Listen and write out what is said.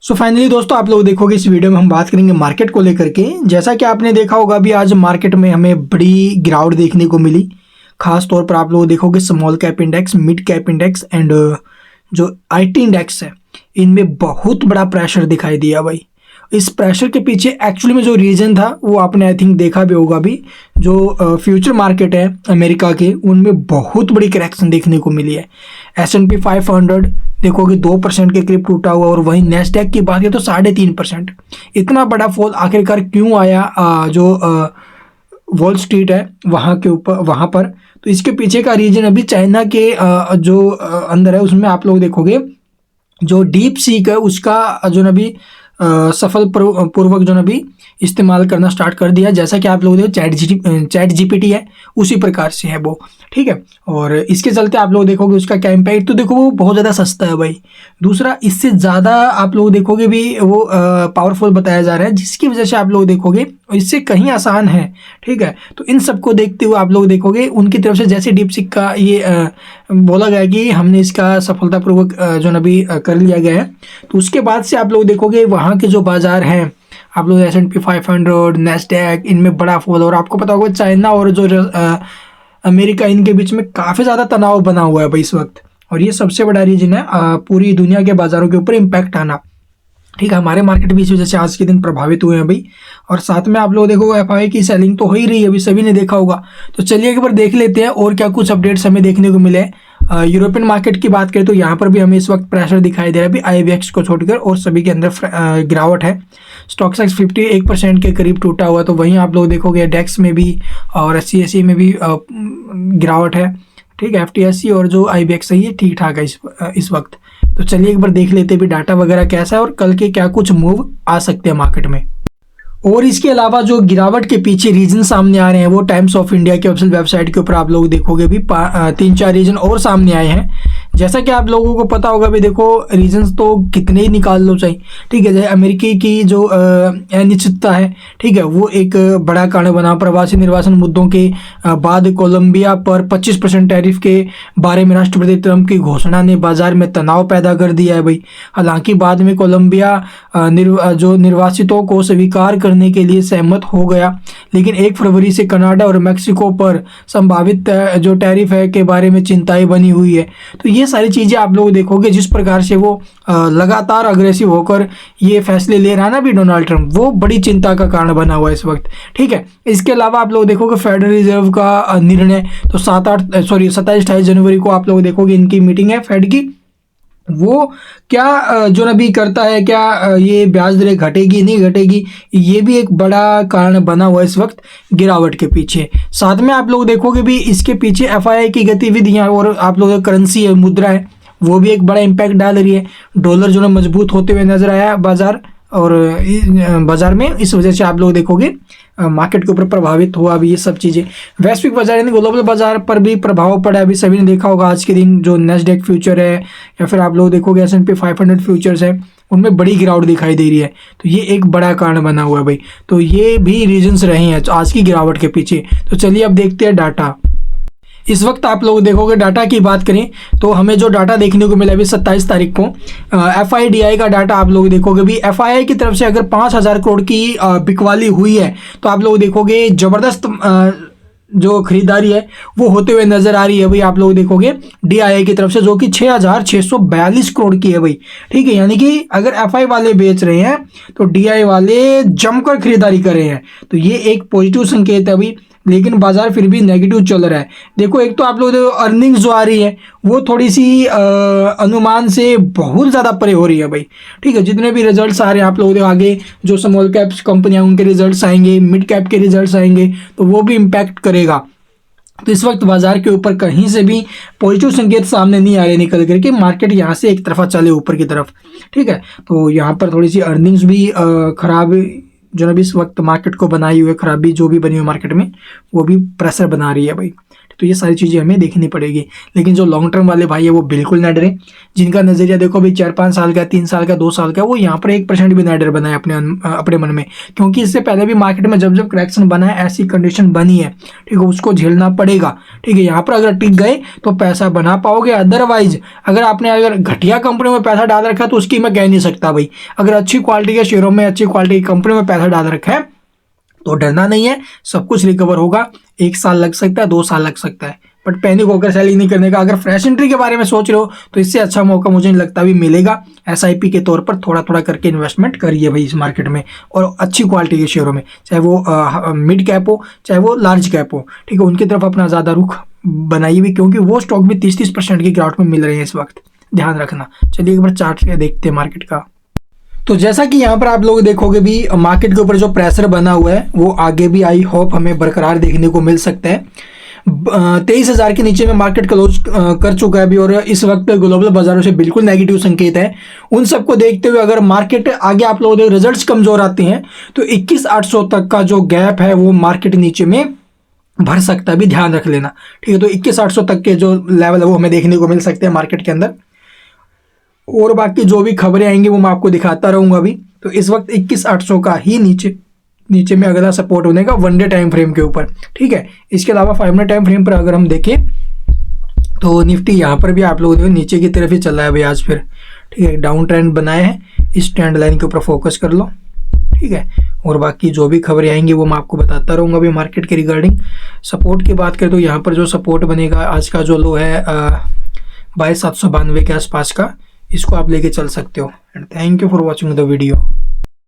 So finally दोस्तों आप लोग देखोगे इस वीडियो में हम बात करेंगे मार्केट को लेकर के। जैसा कि आपने देखा होगा अभी आज मार्केट में हमें बड़ी गिरावट देखने को मिली। खास तौर पर आप लोग देखोगे small cap index, mid cap index and जो आईटी इंडेक्स है इनमें बहुत बड़ा प्रेशर दिखाई दिया भाई। इस प्रेशर के पीछे एक्चुअली में जो रीज़न था वो आपने आई थिंक देखा भी होगा। अभी जो फ्यूचर मार्केट है अमेरिका के उनमें बहुत बड़ी करेक्शन देखने को मिली है। S&P 500 देखोगे 2% के करीब टूटा हुआ और वहीं नेस्डैक की बात करें तो 3.5%। इतना बड़ा फॉल आखिरकार क्यों आया जो वॉल स्ट्रीट है वहाँ पर। तो इसके पीछे का रीजन अभी चाइना के जो अंदर है उसमें आप लोग देखोगे जो डीप सीक है उसका जो अभी सफल पूर्वक जो अभी इस्तेमाल करना स्टार्ट कर दिया। जैसा कि आप लोग देखो चैट जीपीटी है उसी प्रकार से है वो, ठीक है। और इसके चलते आप लोग देखोगे उसका क्या इम्पैक्ट, तो देखो वो बहुत ज़्यादा सस्ता है भाई। दूसरा इससे ज़्यादा आप लोग देखोगे भी वो पावरफुल बताया जा रहा है, जिसकी वजह से आप लोग देखोगे इससे कहीं आसान है, ठीक है। तो इन सबको देखते हुए आप लोग देखोगे उनकी तरफ से जैसे डीपसीक का ये बोला गया कि हमने इसका सफलतापूर्वक जो अभी कर लिया गया है, तो उसके बाद से आप लोग देखोगे वहाँ के जो बाजार हैं आप लोग S&P 500, नेस्डैक इनमें बड़ा फॉल। और आपको पता होगा चाइना और जो अमेरिका इनके बीच में काफ़ी ज़्यादा तनाव बना हुआ है भाई इस वक्त, और ये सबसे बड़ा रीजन है पूरी दुनिया के बाज़ारों के ऊपर इम्पैक्ट आना, ठीक है। हमारे मार्केट भी इस वजह से आज के दिन प्रभावित हुए हैं भाई। और साथ में आप लोग देखो FI की सेलिंग तो हो ही रही है, अभी सभी ने देखा होगा। तो चलिए एक बार देख लेते हैं और क्या कुछ अपडेट्स हमें देखने को मिले। यूरोपियन मार्केट की बात करें तो यहाँ पर भी हमें इस वक्त प्रेशर दिखाई दे रहा है अभी IBEX को छोड़कर, और सभी के अंदर गिरावट है। StoxX 51% के करीब टूटा हुआ, तो वहीं आप लोग देखोगे डेक्स में भी और SCSE में भी गिरावट है, ठीक है। FTSE और जो IBEX है ये ठीक ठाक है इस वक्त। तो चलिए एक बार देख लेते भी डाटा वगैरह कैसा है और कल के क्या कुछ मूव आ सकते हैं मार्केट में। और इसके अलावा जो गिरावट के पीछे रीजन सामने आ रहे हैं वो टाइम्स ऑफ इंडिया के ऑफिशियल वेबसाइट के ऊपर आप लोग देखोगे भी 3-4 रीजन और सामने आए हैं। जैसा कि आप लोगों को पता होगा भी, देखो रीजंस तो कितने ही निकाल लो चाहिए, ठीक है। जैसे अमेरिकी की जो अनिश्चितता है, ठीक है, वो एक बड़ा कारण बना। प्रवासी निर्वासन मुद्दों के बाद कोलंबिया पर 25% टैरिफ के बारे में राष्ट्रपति ट्रंप की घोषणा ने बाजार में तनाव पैदा कर दिया है भाई। हालांकि बाद में कोलंबिया जो निर्वासितों को स्वीकार करने के लिए सहमत हो गया, लेकिन 1 फरवरी से कनाडा और मेक्सिको पर संभावित जो टैरिफ है के बारे में चिंताएं बनी हुई है। तो ये सारी चीज़ें आप लोग देखोगे जिस प्रकार से वो लगातार अग्रेसिव होकर ये फैसले ले रहा है ना भी डोनाल्ड ट्रंप, वो बड़ी चिंता का कारण बना हुआ है इस वक्त, ठीक है। इसके अलावा आप लोग देखोगे फेडरल रिजर्व का निर्णय तो 27-28 जनवरी को आप लोग देखोगे इनकी मीटिंग है फेड की। वो क्या जो अभी करता है, क्या ये ब्याज दरें घटेगी नहीं घटेगी, ये भी एक बड़ा कारण बना हुआ है इस वक्त गिरावट के पीछे। साथ में आप लोग देखोगे भी इसके पीछे FII की गतिविधियां और आप लोगों का करेंसी है, मुद्रा है, वो भी एक बड़ा इम्पैक्ट डाल रही है। डॉलर जो मजबूत होते हुए नजर आया बाजार में, इस वजह से आप लोग देखोगे मार्केट के ऊपर प्रभावित हुआ अभी ये सब चीज़ें। वैश्विक बाजार यानी ग्लोबल बाजार पर भी प्रभाव पड़ा है। अभी सभी ने देखा होगा आज के दिन जो नेस्डैक फ्यूचर है या फिर आप लोग देखोगे S&P 500 फ्यूचर्स है उनमें बड़ी गिरावट दिखाई दे रही है। तो ये एक बड़ा कारण बना हुआ है भाई। तो ये भी रीजंस रहे हैं आज की गिरावट के पीछे। तो चलिए अब देखते हैं डाटा। इस वक्त आप लोग देखोगे डाटा की बात करें तो हमें जो डाटा देखने को मिला अभी 27 तारीख को FIDI का डाटा आप लोग देखोगे भी। FII की तरफ से अगर 5,000 करोड़ की बिकवाली हुई है तो आप लोग देखोगे ज़बरदस्त जो खरीदारी है वो होते हुए नजर आ रही है भाई। आप लोग देखोगे DII की तरफ से जो कि 6,642 करोड़ की है भाई, ठीक है। यानी कि अगर FI वाले बेच रहे हैं तो DI वाले जमकर खरीदारी कर रहे हैं, तो ये एक पॉजिटिव संकेत है अभी। लेकिन बाजार फिर भी नेगेटिव चल रहा है। देखो एक तो आप लोग अर्निंग्स जो आ रही है वो थोड़ी सी अनुमान से बहुत ज़्यादा परे हो रही है भाई, ठीक है। जितने भी रिजल्ट्स आ रहे हैं आप लोग आगे जो स्मॉल कैप्स कंपनियां उनके रिजल्ट्स आएंगे, मिड कैप के रिजल्ट्स आएंगे, तो वो भी इम्पैक्ट करेगा। तो इस वक्त बाजार के ऊपर कहीं से भी पॉजिटिव संकेत सामने नहीं आ रहे निकल करके, मार्केट यहाँ से एक तरफा चले ऊपर की तरफ, ठीक है। तो यहाँ पर थोड़ी सी अर्निंग्स भी खराब जो अभी इस वक्त मार्केट को बनाई हुई है, खराबी जो भी बनी हुई मार्केट में वो भी प्रेशर बना रही है भाई, तो ये सारी चीज़ें हमें देखनी पड़ेगी। लेकिन जो लॉन्ग टर्म वाले भाई है वो बिल्कुल ना डरे, जिनका नज़रिया देखो भाई 4-5 साल का, 3 साल का, 2 साल का, वो यहाँ पर 1% भी ना डर बनाए अपने मन में, क्योंकि इससे पहले भी मार्केट में जब करेक्शन बना है ऐसी कंडीशन बनी है, ठीक है, उसको झेलना पड़ेगा। ठीक है, यहाँ पर अगर टिक गए तो पैसा बना पाओगे, अदरवाइज अगर घटिया कंपनी में पैसा डाल रखा है तो उसकी मैं कह नहीं सकता भाई। अगर अच्छी क्वालिटी के शेयरों में, अच्छी क्वालिटी की कंपनी में पैसा डाल रखा है तो डरना नहीं है, सब कुछ रिकवर होगा। 1 साल लग सकता है, 2 साल लग सकता है, बट पैनिक होकर सेलिंग नहीं करने का। अगर फ्रेश एंट्री के बारे में सोच रहे हो तो इससे अच्छा मौका मुझे नहीं लगता भी मिलेगा। SIP के तौर पर थोड़ा थोड़ा करके इन्वेस्टमेंट करिए भाई इस मार्केट में, और अच्छी क्वालिटी के शेयरों में, चाहे वो मिड कैप हो चाहे वो लार्ज कैप हो, ठीक है, उनकी तरफ अपना ज़्यादा रुख बनाइए भी, क्योंकि वो स्टॉक भी 30% की गिरावट में मिल रहे हैं इस वक्त, ध्यान रखना। चलिए एक बार चार्ट देखते हैं मार्केट का। तो जैसा कि यहाँ पर आप लोग देखोगे भी मार्केट के ऊपर जो प्रेशर बना हुआ है वो आगे भी आई होप हमें बरकरार देखने को मिल सकता है। 23,000 के नीचे में मार्केट क्लोज कर चुका है अभी, और इस वक्त ग्लोबल बाजारों से बिल्कुल नेगेटिव संकेत है। उन सबको देखते हुए अगर मार्केट आगे आप लोग रिजल्ट्स कमजोर आते हैं तो 21,800 तक का जो गैप है वो मार्केट नीचे में भर सकता है भी, ध्यान रख लेना। ठीक है, तो 21,800 तक के जो लेवल है वो हमें देखने को मिल सकते हैं मार्केट के अंदर, और बाकी जो भी खबरें आएंगी वो मैं आपको दिखाता रहूंगा अभी। तो इस वक्त 21,800 का ही नीचे में अगला सपोर्ट होने का 1 डे टाइम फ्रेम के ऊपर। ठीक है, इसके अलावा 5 मिनट टाइम फ्रेम पर अगर हम देखें तो निफ्टी यहाँ पर भी आप लोग देखो नीचे की तरफ ही चल रहा है भाई आज फिर। ठीक है, डाउन ट्रेंड बनाए हैं, इस ट्रेंड लाइन के ऊपर फोकस कर लो। ठीक है, और बाकी जो भी खबरें आएंगी वो मैं आपको बताता रहूँगा अभी मार्केट के रिगार्डिंग। सपोर्ट की बात करें तो यहाँ पर जो सपोर्ट बनेगा, आज का जो लो है 22,792 के आसपास का, इसको आप लेके चल सकते हो। And thank you for watching the video.